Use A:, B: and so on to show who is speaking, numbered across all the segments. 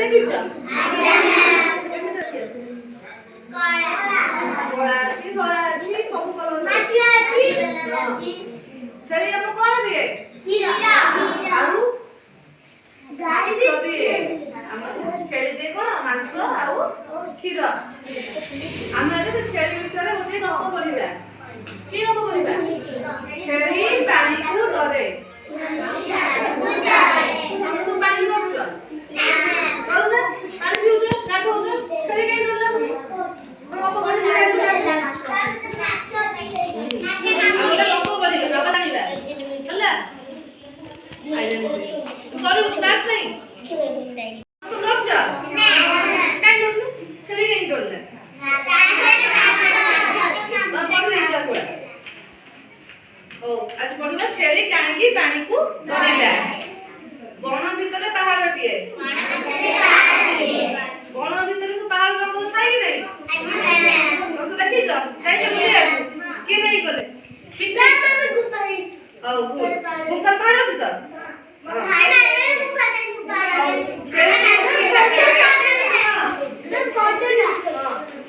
A: ଦେଖିଛ? କେମିତି ଦେଖିବ? କଳା ଅଛି, ଧଳା ଅଛି, ସବୁ କଲର ଅଛି। ଛେଳି ଆମକୁ କଣ ଦିଏ? ଆଉ ଛେଳି ଦିଏ କଣ? ମାଂସ ଆଉ କ୍ଷୀର। ଆମେ ଏବେ ଛେଳି ବିଷୟରେ ଗୋଟେ ଗପ ପଢିବା। କି ଗପ ପଢିବା? ଛେଳି ପାଣିକୁ ଡରେ। ପାଣି କରୁଛ? କରୁନା? ପାଣି ପିଉଛ? ଗାଧଉଛ? ଛେଳି କାହିଁ ଡରିଲା? ଗପ ପଢିବା। ଆଉ ଗୋଟେ ଗପ ପଢିବା, ଗପ ଜାଣିବା ହେଲା। ତୁ କରିବୁ କ୍ଲାସ ନାହିଁ? ରଖୁଛ? କାହିଁ ଡରୁନୁ? ଛେଳି କାହିଁ ଡରିଲା? ଆଜି ପଢିବା ଛେଳି କାହିଁକି ପାଣିକୁ ଡରିଲା। ବଣ ଭିତରେ ପାହାଡ଼ଟିଏ। ବଣ ଭିତରେ ସେ ପାହାଡ଼ ଜଙ୍ଗଲ ଥାଏ କି ନାହିଁ? ଦେଖିଛ? ଯାଇଛ ବୁଲିବାକୁ? କିଏ ନେଇ ଗଲେ? ହଉ ଗୁମ୍ଫାରେ ପାହାଡ଼ ଅଛି ତ?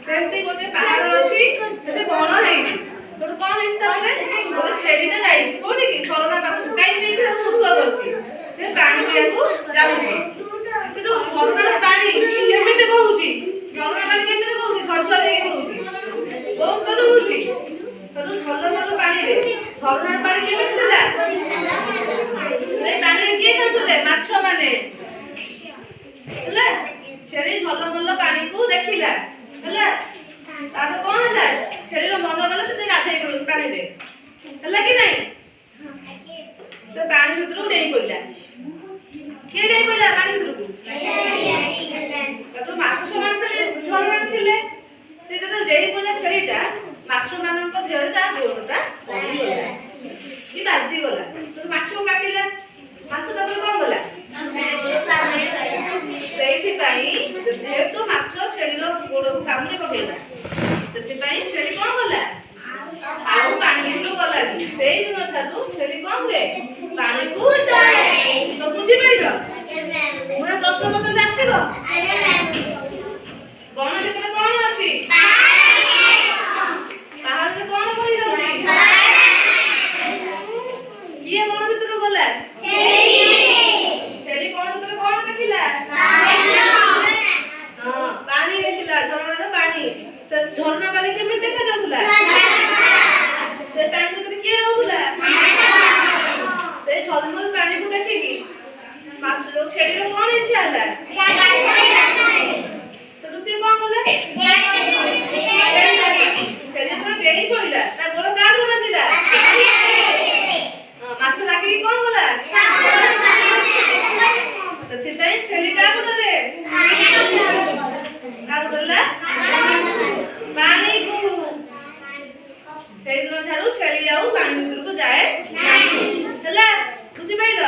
A: ସେମିତି ଗୋଟେ ପାହାଡ଼ ଅଛି, ସେଠି ବଣ ହେଇଛି। ସେଠୁ କଣ ହେଇଛି ତାପରେ? ଗୋଟେ ଛେଳିଟା ଯାଇଛି କୋଉଠିକି? ଝରଣା ପାଖକୁ। କାହିଁକି ଯାଇଛି? ତାକୁ ଭୋକ କରୁଛି, ସେ ପାଣି ପିଇବାକୁ ଯାଉଛି। ସେଠୁ ଝରଣାର ପାଣି କେମିତି ବହୁଛି? ଝରଣା ପାଣି କେମିତି ବହୁଛି? ଝରଝର ହେଇକି ବହୁଛି, ବହୁତ ସ୍ୱାଦ ବହୁଛି। ସେଠୁ ଝଲମଲ ପାଣିରେ ଝରଣାର ପାଣି କେମିତି ଥିଲା? ସେଇ ପାଣିରେ କିଏ ଖେଳୁଥିଲେ? ମାଛ ମାନେ ହେଲା। ଛେଳି ଝଲମଲ ପାଣିକୁ ଦେଖିଲା ହେଲା। ତାପରେ କଣ ହେଲା? ଛେଳିର ମନ ଗଲା ସେଠି ଗାଧେଇ ପଡିବ ପାଣିରେ, ହେଲା କି ନାହିଁ? ସେ ପାଣି ଭିତରକୁ ଡେଇଁ ପଇଲା। କିଏ ଡେଇଁ ପଇଲା ପାଣି ଭିତରକୁ? ମାଛ ମାଂସରେ ଝରଣାରେ ଥିଲେ। ସେ ଯେତେବେଳେ ଡେଇଁ ପଇଲା ଛେଳିଟା, ମାଛ ମାନଙ୍କ ଦେହରେ ତା ଗୋଡଟା ପଡ଼ିଗଲା କି ବାଜିଗଲା। ମାଛକୁ କାଟିଲା। ମାଛ ତାପରେ କଣ କଲା? ସେଇଥିପାଇଁ ଯେହେତୁ ମାଛ ଛେଳିର ଗୋଡକୁ କାମୁଡି ପକେଇଲା, ସେଥିପାଇଁ ଛେଳି କଣ କଲା? ଆଉ ପାଣି ଭିତରକୁ ଗଲାନି। ସେଇ ଦିନ ଠାରୁ ଛେଳି କଣ ହୁଏ? ପାଣିକୁ ଡରେ। ତ ବୁଝିପାରିଲ? ମୋର ପ୍ରଶ୍ନ ପଚାରିଲେ ଆସିବ? ବଣ ଭିତରେ କଣ ଅଛି? ପାହାଡରେ କଣ ବହି ଯାଉଛି? କିଏ ବଣ ଭିତରକୁ ଗଲା? ଛେଳି ବଣ ଭିତରେ କଣ ଦେଖିଲା? ପାଣି ଦେଖିଲା, ଝରଣାର ପାଣି। ସେ ଝରଣା ପାଣି କେମିତି ଦେଖାଯାଉଥିଲା? ସେ ପାଣି ଭିତରେ କିଏ ରହୁଥିଲା? ସେ ଝଲମଲ ପାଣିକୁ ଦେଖିକି ଛେଳିର କଣ ଇଚ୍ଛା ହେଲା? ସେଠୁ ସିଏ କଣ କଲା? ଛେଳି ଯେତେବେଳେ ଡେଇଁ ପଇଲା, ତା ଗୋଡ କାହାକୁ ବାଜିଲା? ମାଛ ଡାକିକି କଣ କଲା? ସେଥିପାଇଁ ଛେଳି କାହାକୁ ଡରେ? କାହାକୁ ଡରିଲା? ପାଣିକୁ। ସେଇଦିନ ଠାରୁ ଛେଳି ଆଉ ପାଣି ଭିତରକୁ ଯାଏ ହେଲା। ବୁଝିପାରିଲ?